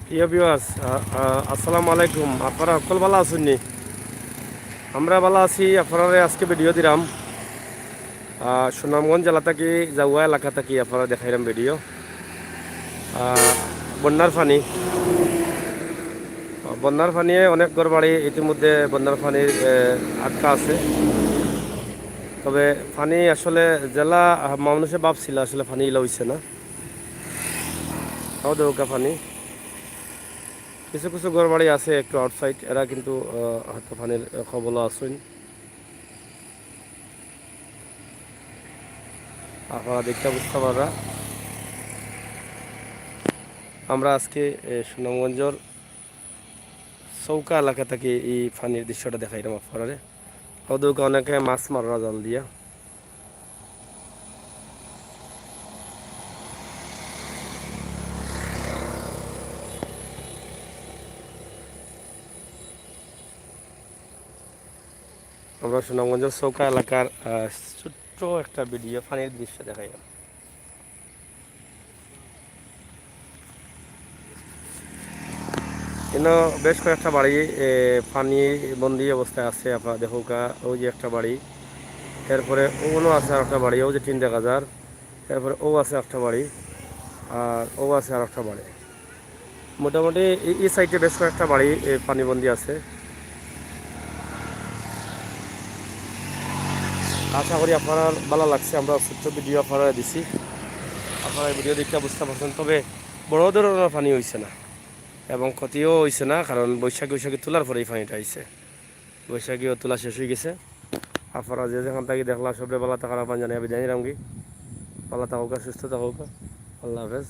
প্রিয় ভিউয়ার্স, আসসালামু আলাইকুম। আপনারা সকল ভালো আছেন নি? আমরা ভালো আছি। আপনারা আজকে ভিডিও দিলাম সুনামগঞ্জ জেলা থেকে জাউয়া এলাকা থেকে আপনারা দেখাইলাম ভিডিও। বন্যার পানি বন্যার পানিয়ে অনেক ঘর বাড়ি ইতিমধ্যে বন্যার পানির আটকা আছে। তবে পানি আসলে জেলা মানুষে ভাবছিল আসলে পানি ইলা হইছে না, তাও দৌকা পানি। কিছু কিছু ঘর বাড়ি আছে একটু আউটসাইড, এরা কিন্তু হয়তো পানির কবল আসুন। আপনারা দেখতে বুঝতে পাররা আমরা আজকে সুনামগঞ্জের চৌকা এলাকা থেকে এই পানির দৃশ্যটা দেখাইলাম আপনারা। ওদেরকে অনেকে মাছ মারা জাল দিয়া। আমরা সুনামগঞ্জের চৌকা এলাকার ছোট্ট একটা ভিডিও পানির দৃশ্য দেখাইলাম। কিন্তু বেশ কয়েকটা বাড়ি পানি বন্দি অবস্থায় আছে। আপনারা দেখুকা, ওই যে একটা বাড়ি, এরপরে ওগুলো আছে আর একটা বাড়ি, ও যে টিন দেখা যার, এরপরে ও আছে একটা বাড়ি, আর ও আছে আর একটা বাড়ি। মোটামুটি এই সাইডে বেশ কয়েকটা বাড়ি পানিবন্দি আছে। আশা করি আপনার ভালো লাগছে। আমরা ছোট্ট ভিডিও আপনারা দিছি, আপনারা ভিডিও দেখতে বুঝতে পারছেন। তবে বড় ধরনের পানি হয়েছে না এবং ক্ষতিও হয়েছে না, কারণ বৈশাখী তোলার পরে এই পানিটা আইছে। বৈশাখীও তোলা শেষ হয়ে গেছে। আপনারা যে যেখান থেকে দেখলাম সবরে ভালো থাকার আহ্বান জানিয়ে বিদায় নিলাম। ভালো থাকুক, সুস্থ থাকুক। আল্লাহ হাফেজ।